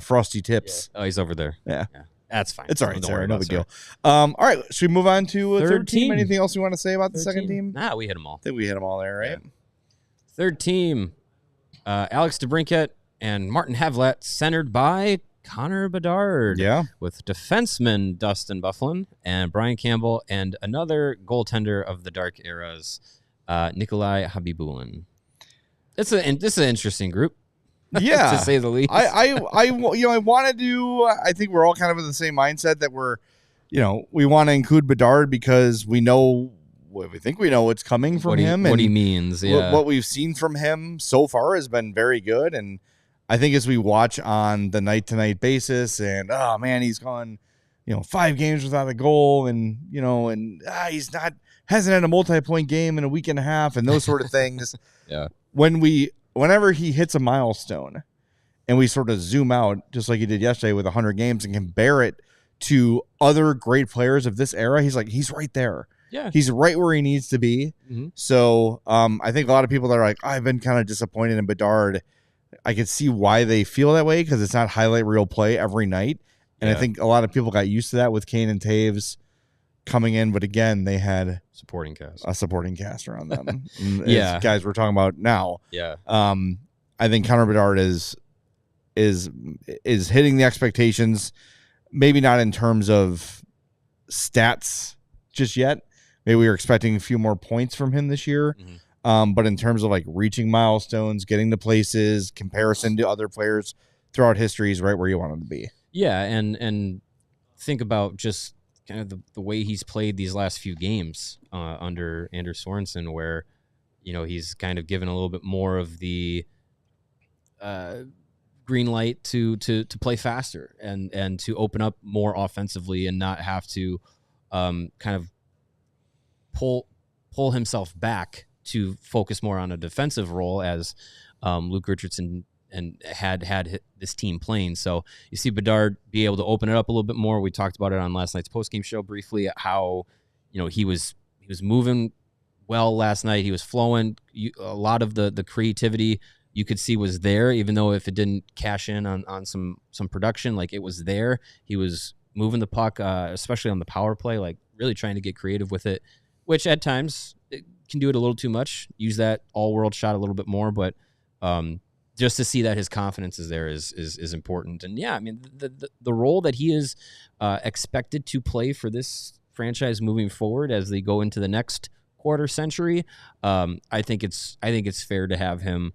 Frosty tips. Yeah. Oh, he's over there. Yeah. That's fine. It's all right. Sorry, no big deal. All right, should we move on to third team? Anything else you want to say about the second team? Nah, we hit them all. I think we hit them all there, right? Yeah. Third team, Alex DeBrincat and Martin Havlat, centered by Connor Bedard. Yeah. With defenseman Dustin Byfuglien and Brian Campbell and another goaltender of the dark eras, Nikolai Habibulin. This is an interesting group. Yeah, to say the least. I wanted to. I think we're all kind of in the same mindset that we want to include Bedard because we think we know what's coming from him what and he means. Yeah, what we've seen from him so far has been very good. And I think as we watch on the night to night basis, and oh man, he's gone, 5 games without a goal, and hasn't had a multi-point game in a week and a half, and those sort of things. Yeah, whenever he hits a milestone and we sort of zoom out, just like he did yesterday with 100 games and compare it to other great players of this era, he's right there. Yeah. He's right where he needs to be. Mm-hmm. So I think a lot of people that are like, I've been kind of disappointed in Bedard. I could see why they feel that way because it's not highlight reel play every night. And I think a lot of people got used to that with Kane and Taves coming in. But again, they had a supporting cast around them. Yeah. Guys we're talking about now. Yeah. I think Connor Bedard is hitting the expectations, maybe not in terms of stats just yet. Maybe we were expecting a few more points from him this year. Mm-hmm. But in terms of like reaching milestones, getting to places, comparison to other players throughout history is right where you want him to be. Yeah, and think about just kind of the way he's played these last few games under Anders Sorensen, where he's kind of given a little bit more of the green light to play faster and to open up more offensively and not have to kind of pull himself back to focus more on a defensive role as Luke Richardson and had this team playing. So you see Bedard be able to open it up a little bit more. We talked about it on last night's postgame show briefly, how he was moving well last night. He was flowing. A lot of the creativity you could see was there, even though if it didn't cash in on some production, like it was there. He was moving the puck, especially on the power play, like really trying to get creative with it, which at times it can do it a little too much. Use that all-world shot a little bit more, but just to see that his confidence is there is important. And yeah, I mean the role that he is expected to play for this franchise moving forward as they go into the next quarter century, I think it's fair to have him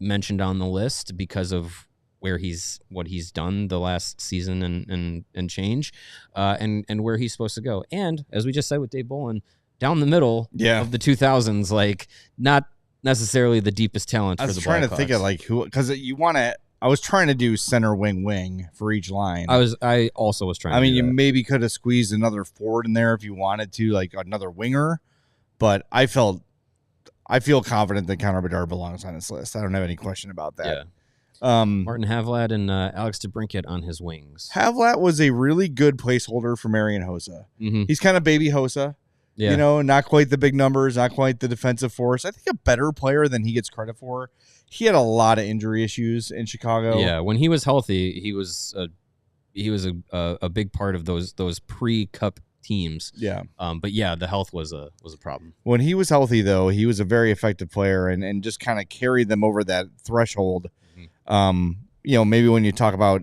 mentioned on the list because of what he's done the last season and change, and where he's supposed to go. And as we just said with Dave Bolin, down the middle of the 2000s, like not necessarily the deepest talent for the Blackhawks. I was trying to think of like who, because I was trying to do center wing for each line. I also was trying. I mean, you maybe could have squeezed another forward in there if you wanted to, like another winger, but I feel confident that Connor Bedard belongs on this list. I don't have any question about that. Yeah. Martin Havlat and Alex DeBrincat on his wings. Havlat was a really good placeholder for Marian Hossa. Mm-hmm. He's kind of baby Hossa. Yeah. Not quite the big numbers, not quite the defensive force. I think a better player than he gets credit for. He had a lot of injury issues in Chicago. Yeah, when he was healthy, he was a big part of those pre-cup teams. Yeah. But yeah, the health was a problem. When he was healthy, though, he was a very effective player and just kind of carried them over that threshold. Mm-hmm. Maybe when you talk about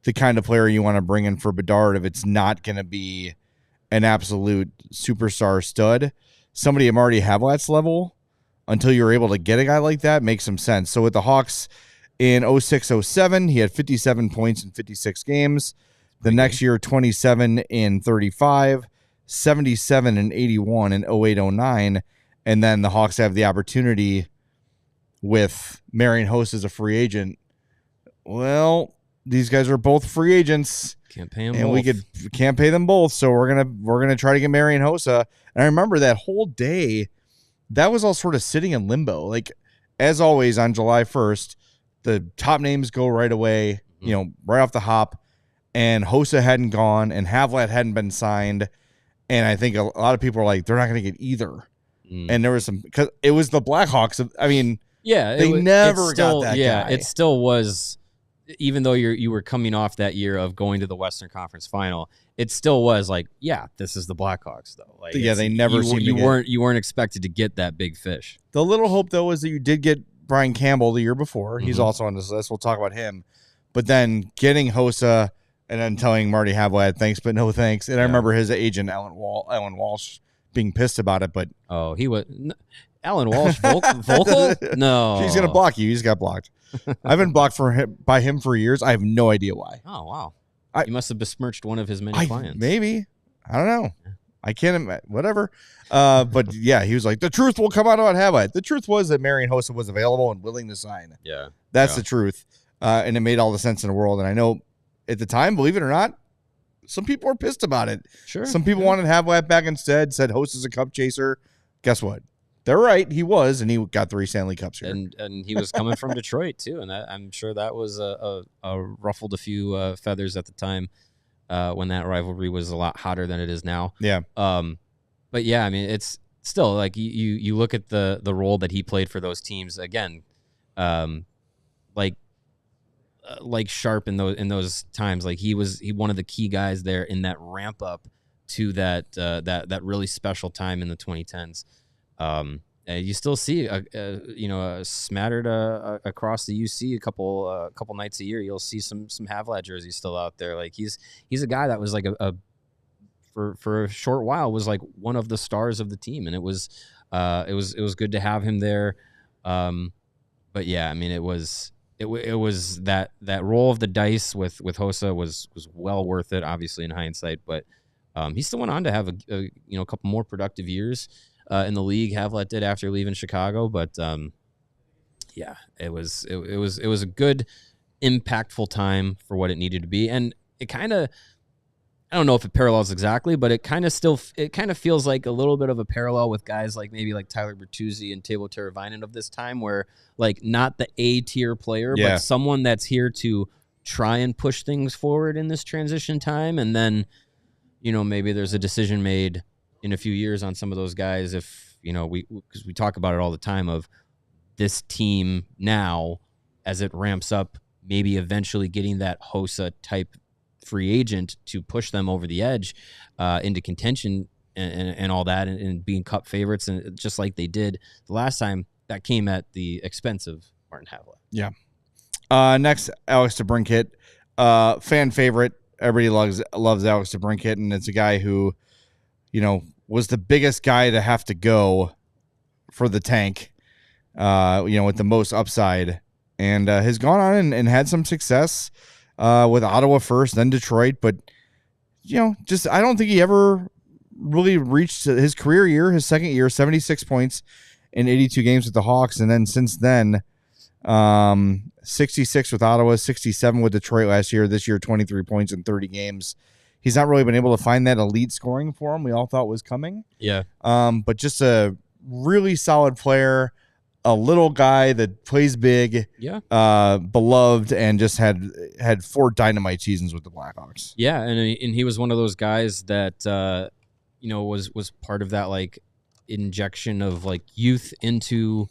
the kind of player you want to bring in for Bedard, if it's not going to be an absolute superstar stud, somebody at Marty Havlat's level, until you're able to get a guy like that, makes some sense. So with the Hawks in 06-07, he had 57 points in 56 games. The next year, 27 in 35, 77 in 81 in 08-09. And then the Hawks have the opportunity with Marian Hossa as a free agent. Well, these guys are both free agents. Can't pay them and both. we can't pay them both, so we're gonna try to get Marian Hossa. And I remember that whole day, that was all sort of sitting in limbo. Like as always on July 1st, the top names go right away, right off the hop. And Hossa hadn't gone, and Havlat hadn't been signed, and I think a lot of people are like, they're not going to get either. And there was because it was the Blackhawks. I mean, they never got that guy. It still was. Even though you were coming off that year of going to the Western Conference Final, it still was like, yeah, this is the Blackhawks though. Like, they never you weren't expected to get that big fish. The little hope though is that you did get Brian Campbell the year before. Mm-hmm. He's also on this list. We'll talk about him. but then getting Hossa and then telling Marty Havlat thanks but no thanks. And I remember his agent Alan Walsh being pissed about it, but he was Alan Walsh vocal. No, he's gonna block you. He's got blocked. I've been blocked by him for years. I have no idea why. Oh wow, you must have besmirched one of his many clients. Maybe, I don't know. I can't whatever. But yeah, he was like, the truth will come out about Havlat. The truth was that Marian Hossa was available and willing to sign. Yeah, that's the truth, and it made all the sense in the world. And I know at the time, believe it or not, some people were pissed about it. Sure, some people wanted Havlat back instead. Said Hossa's a cup chaser. Guess what? They're right. He was, and he got 3 Stanley Cups here. And he was coming from Detroit too, and I'm sure that was ruffled a few feathers at the time when that rivalry was a lot hotter than it is now. Yeah. But yeah, I mean, it's still like you look at the role that he played for those teams again, like Sharp in those times. Like he one of the key guys there in that ramp up to that really special time in the 2010s. You still see smattered across the UC a couple nights a year. You'll see some Havlat jerseys still out there. Like he's a guy that was like for a short while was like one of the stars of the team, and it was good to have him there. But yeah, I mean it was that roll of the dice with Hossa was well worth it, obviously in hindsight. But he still went on to have a couple more productive years in the league. Havlat did after leaving Chicago, but yeah, it was a good, impactful time for what it needed to be, and it kind of, I don't know if it parallels exactly, but it kind of feels like a little bit of a parallel with guys like maybe like Tyler Bertuzzi and Teuvo Teravainen of this time, where like not the A tier player, but someone that's here to try and push things forward in this transition time, and then maybe there's a decision made in a few years on some of those guys. If because we talk about it all the time of this team now as it ramps up, maybe eventually getting that Hossa type free agent to push them over the edge into contention and all that, and being cup favorites, and just like they did the last time, that came at the expense of Martin Havlat. Yeah. Next, Alex DeBrincat, fan favorite. Everybody loves Alex DeBrincat, and it's a guy who, was the biggest guy to have to go for the tank, with the most upside, and has gone on and had some success with Ottawa first, then Detroit. But, I don't think he ever really reached his career year, his second year, 76 points in 82 games with the Hawks. And then since then, 66 with Ottawa, 67 with Detroit last year. This year, 23 points in 30 games. He's not really been able to find that elite scoring for him we all thought was coming. Yeah. But just a really solid player, a little guy that plays big, beloved, and just had 4 dynamite seasons with the Blackhawks. Yeah, and he was one of those guys that was part of that like injection of like youth into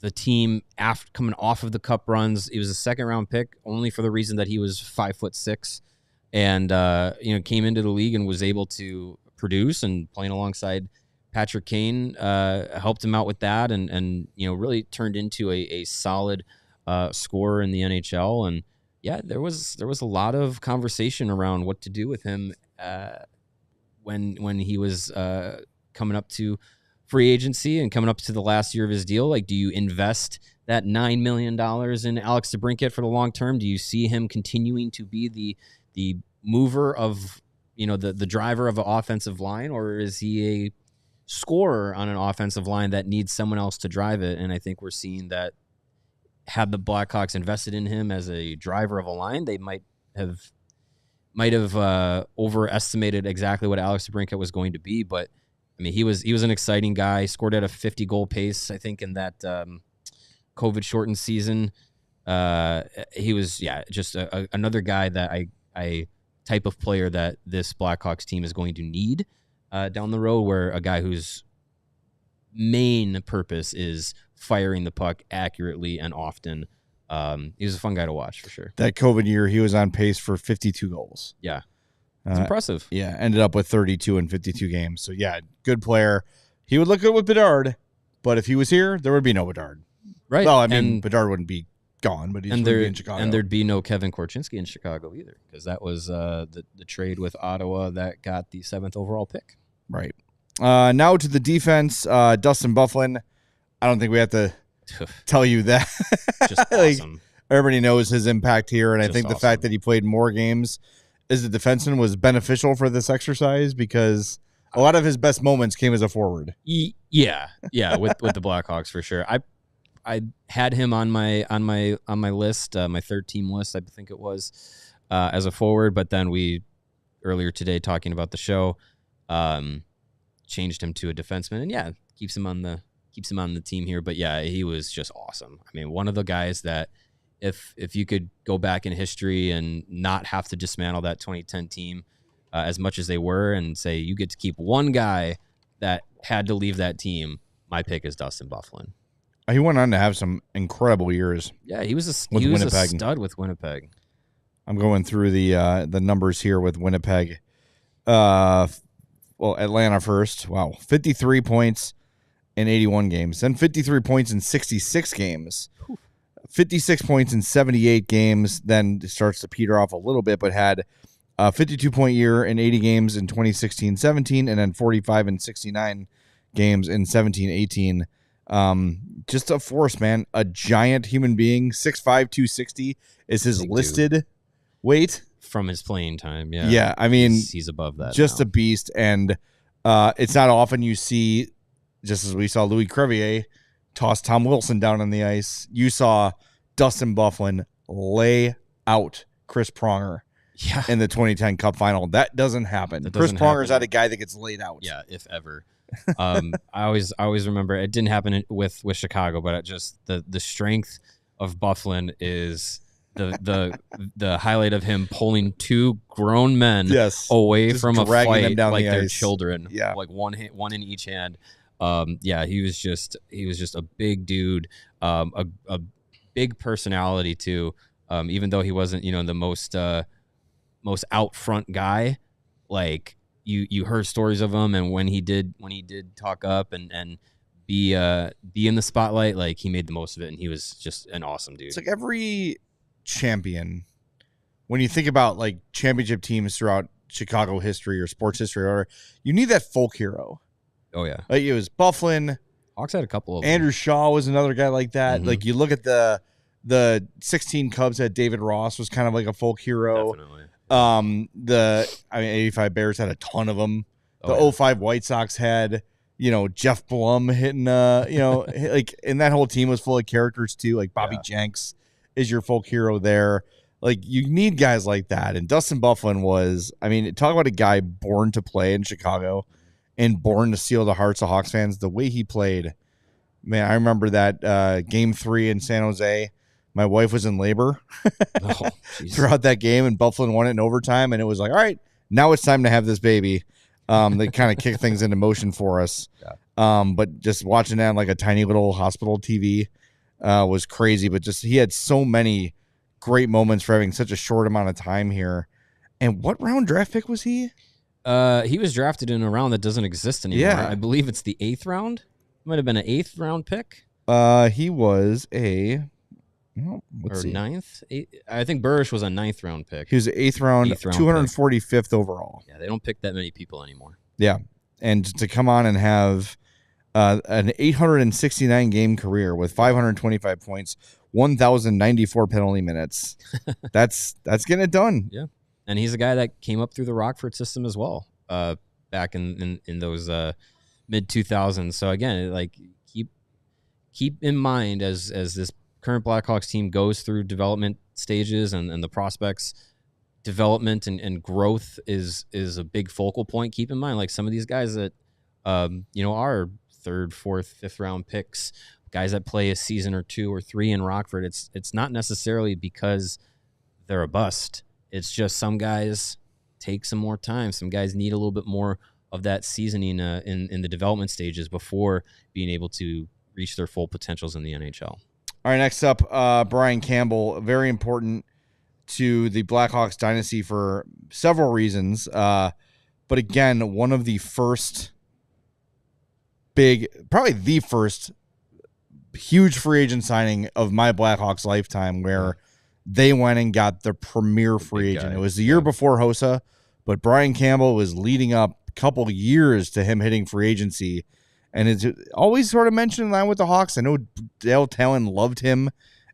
the team after coming off of the cup runs. He was a second round pick only for the reason that he was 5'6", and came into the league and was able to produce, and playing alongside Patrick Kane helped him out with that, and really turned into a solid scorer in the NHL. And yeah, there was a lot of conversation around what to do with him when he was coming up to free agency and coming up to the last year of his deal. Like, do you invest that $9 million in Alex DeBrincat for the long term? Do you see him continuing to be the mover of the driver of an offensive line, or is he a scorer on an offensive line that needs someone else to drive it? And I think we're seeing that had the Blackhawks invested in him as a driver of a line, they might have overestimated exactly what Alex DeBrincat was going to be. But I mean, he was an exciting guy. Scored at a 50-goal pace, I think, in that COVID-shortened season. He was just another guy that I type of player that this Blackhawks team is going to need down the road, where a guy whose main purpose is firing the puck accurately and often. He was a fun guy to watch for sure. That COVID year, he was on pace for 52 goals. Yeah. It's impressive. Yeah, ended up with 32 in 52 games. So, yeah, good player. He would look good with Bedard, but if he was here, there would be no Bedard. Right. Well, I mean, Bedard wouldn't be gone, but he's going to be in Chicago. And there'd be no Kevin Korchinski in Chicago either, because that was the trade with Ottawa that got the 7th overall pick. Right. Now to the defense, Dustin Byfuglien. I don't think we have to tell you that. Just awesome. Everybody knows his impact here, and I think the awesome. fact that he played more games as a defenseman was beneficial for this exercise, because a lot of his best moments came as a forward. Yeah, with the Blackhawks for sure. I had him on my list, my third team list, I think it was, as a forward. But then we earlier today talking about the show, changed him to a defenseman, and keeps him on the team here. But he was just awesome. I mean, one of the guys that if you could go back in history and not have to dismantle that 2010 team as much as they were, and say you get to keep one guy that had to leave that team, my pick is Dustin Byfuglien. He went on to have some incredible years. Yeah, he was a stud with Winnipeg. I'm going through the numbers here with Winnipeg. Atlanta first. Wow, 53 points in 81 games. Then 53 points in 66 games. 56 points in 78 games. Then it starts to peter off a little bit, but had a 52-point year in 80 games in 2016-17, and then 45 and 69 games in 17-18. Just a force, man. A giant human being. 6'5", 260 is his listed weight. From his playing time, yeah. Yeah, I mean, he's above that. Just now. a beast, and it's not often you see, just as we saw Louis Crevier toss Tom Wilson down on the ice, you saw Dustin Byfuglien lay out Chris Pronger in the 2010 Cup Final. That doesn't happen. Chris Pronger's not a guy that gets laid out. Yeah, if ever. I always remember it didn't happen with Chicago, but it just the strength of Byfuglien is the highlight of him pulling two grown men away from a fight like they're children. Yeah, like one in each hand. He was just a big dude, a big personality too. Even though he wasn't, the most out front guy, like you heard stories of him, and when he did talk up and be in the spotlight, like he made the most of it, and he was just an awesome dude. It's like every champion, when you think about like championship teams throughout Chicago history or sports history, or you need that folk hero. Oh yeah, like it was Byfuglien. Hawks had a couple of Andrew them. Shaw was another guy like that. Like you look at the 16 Cubs had David Ross was kind of like a folk hero. Definitely. 85 Bears had a ton of them. The 05 White Sox had, Jeff Blum hitting, like, and that whole team was full of characters too. Like Bobby Jenks is your folk hero there. Like you need guys like that. And Dustin Byfuglien was, talk about a guy born to play in Chicago and born to steal the hearts of Hawks fans. The way he played, man, I remember that game 3 in San Jose. My wife was in labor throughout that game, and Byfuglien won it in overtime. And it was like, all right, now it's time to have this baby. They kind of kicked things into motion for us. But just watching that on like a tiny little hospital TV was crazy. But just he had so many great moments for having such a short amount of time here. And what round draft pick was he? He was drafted in a round that doesn't exist anymore. Yeah. I believe it's the 8th round. Might have been an 8th round pick. He was a... Or 9th? I think Burrish was a 9th round pick. He was an 8th round 245th pick. Overall. Yeah, they don't pick that many people anymore. Yeah, and to come on and have an 869 game career with 525 points, 1,094 penalty minutes, that's getting it done. Yeah, and he's a guy that came up through the Rockford system as well, back in those mid 2000s. So again, like keep in mind as this current Blackhawks team goes through development stages and the prospects development and growth is a big focal point. Keep in mind, like some of these guys that are 3rd, 4th, 5th round picks, guys that play a season or 2 or 3 in Rockford, it's not necessarily because they're a bust. It's just some guys take some more time. Some guys need a little bit more of that seasoning in the development stages before being able to reach their full potentials in the NHL. All right, next up, Brian Campbell, very important to the Blackhawks dynasty for several reasons. But again, one of the first probably the first huge free agent signing of my Blackhawks lifetime where they went and got the premier free agent. It was the year before Hossa, but Brian Campbell was leading up a couple years to him hitting free agency. And it's always sort of mentioned in line with the Hawks. I know Dale Talon loved him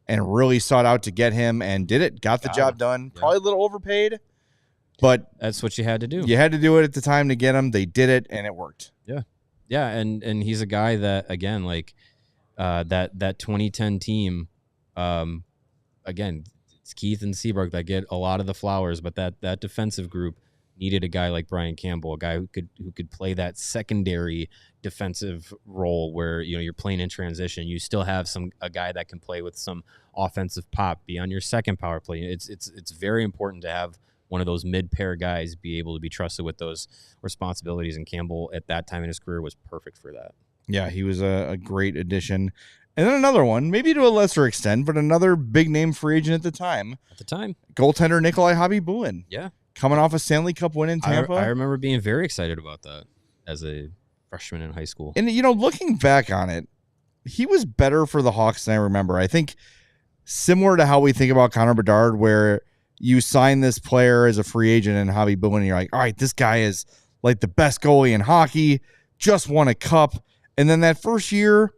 and really sought out to get him and did it, got the job done. Yeah. Probably a little overpaid, but that's what you had to do. You had to do it at the time to get him. They did it, and it worked. Yeah. Yeah, and he's a guy that, again, like that 2010 team, again, it's Keith and Seabrook that get a lot of the flowers, but that defensive group needed a guy like Brian Campbell, a guy who could play that secondary defensive role where, you know, you're playing in transition. You still have a guy that can play with some offensive pop, be on your second power play. It's very important to have one of those mid-pair guys be able to be trusted with those responsibilities, and Campbell at that time in his career was perfect for that. Yeah, he was a great addition. And then another one, maybe to a lesser extent, but another big-name free agent at the time. Goaltender Nikolai Khabibulin. Yeah. Coming off a Stanley Cup win in Tampa. I remember being very excited about that as a freshman in high school. And, you know, looking back on it, he was better for the Hawks than I remember. I think similar to how we think about Connor Bedard, where you sign this player as a free agent in Khabibulin, and you're like, all right, this guy is like the best goalie in hockey, just won a cup. And then that first year,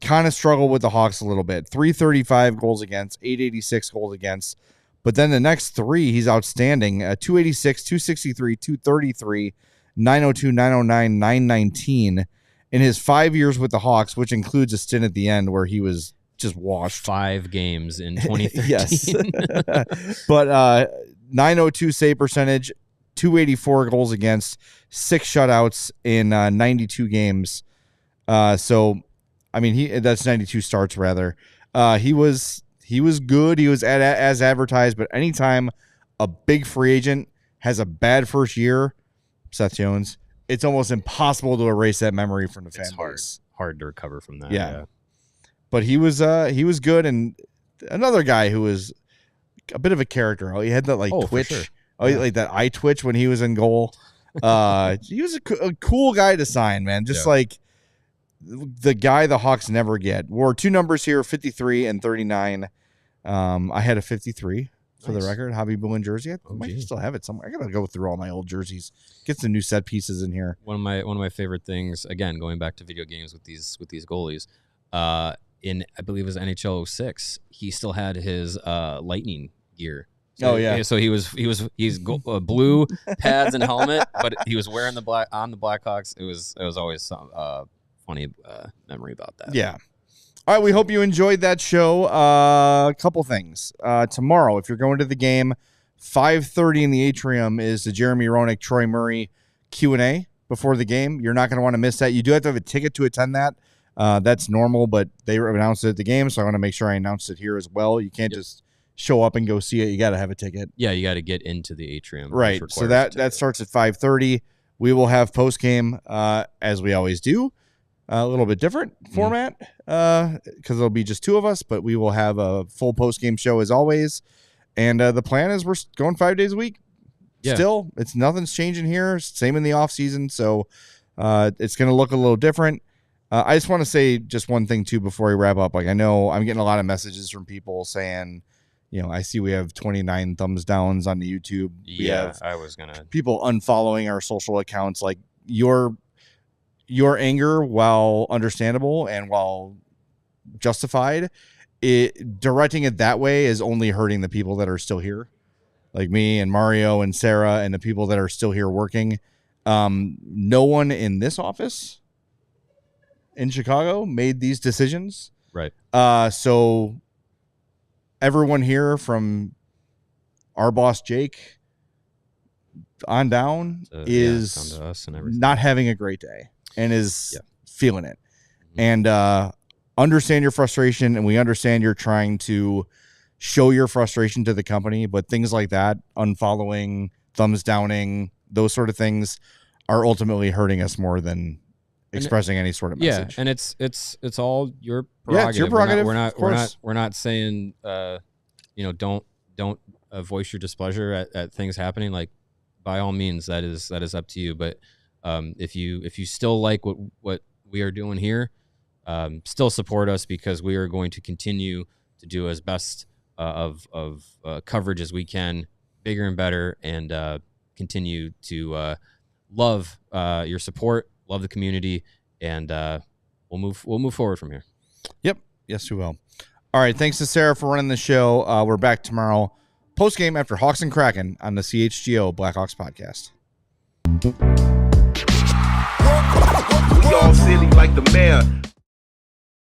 kind of struggled with the Hawks a little bit. 335 goals against, 886 goals against. But then the next three, he's outstanding. 286, 263, 233, 902, 909, 919 in his 5 years with the Hawks, which includes a stint at the end where he was just washed. 5 games in 2013. Yes. But 902 save percentage, 284 goals against, 6 shutouts in 92 games. So, I mean, that's 92 starts rather. He was good. He was as advertised, but anytime a big free agent has a bad first year, Seth Jones, it's almost impossible to erase that memory from the fan base. Hard to recover from that. Yeah. But he was good, and another guy who was a bit of a character. He had that twitch. Sure. Like that eye twitch when he was in goal. He was a cool guy to sign, man. Just like the guy the Hawks never get. Wore 2 numbers here, 53 and 39. I had a 53 for the record. Khabibulin jersey. I might still have it somewhere. I gotta go through all my old jerseys. Get some new set pieces in here. One of my favorite things, again, going back to video games with these goalies. In I believe it was NHL 06, he still had his Lightning gear. So, so he's blue pads and helmet, but he was wearing the black on the Blackhawks. It was always some funny memory about that. Yeah. All right, we hope you enjoyed that show. A couple things. Tomorrow, if you're going to the game, 5:30 in the atrium is the Jeremy Roenick, Troy Murray Q&A before the game. You're not going to want to miss that. You do have to have a ticket to attend that. That's normal, but they announced it at the game, so I want to make sure I announced it here as well. You can't just show up and go see it. You got to have a ticket. Yeah, you got to get into the atrium. Right. So that starts at 5:30. We will have post game as we always do. A little bit different format because there'll be just 2 of us, but we will have a full post game show as always. And the plan is we're going 5 days a week. Yeah. Still, nothing's changing here. Same in the off season, so it's going to look a little different. I just want to say just one thing too before we wrap up. Like, I know I'm getting a lot of messages from people saying, you know, I see we have 29 thumbs downs on the YouTube. I was gonna people unfollowing our social accounts. Like your anger, while understandable and while justified, directing it that way is only hurting the people that are still here, like me and Mario and Sarah and the people that are still here working. No one in this office in Chicago made these decisions. Right. So everyone here from our boss, Jake, on down is down to us and not having a great day and is feeling it. And understand your frustration, and we understand you're trying to show your frustration to the company, but things like that, unfollowing, thumbs downing, those sort of things are ultimately hurting us more than expressing any sort of message. Yeah, and it's all your prerogative. Yeah, it's your prerogative. We're not saying don't voice your displeasure at things happening. Like, by all means, that is up to you. But if you still like what we are doing here, still support us, because we are going to continue to do as best of coverage as we can, bigger and better, and continue to love your support, love the community, and we'll move forward from here. Yep. Yes, we will. All right. Thanks to Sarah for running the show. We're back tomorrow, post game after Hawks and Kraken on the CHGO Blackhawks podcast. We all silly like the mayor.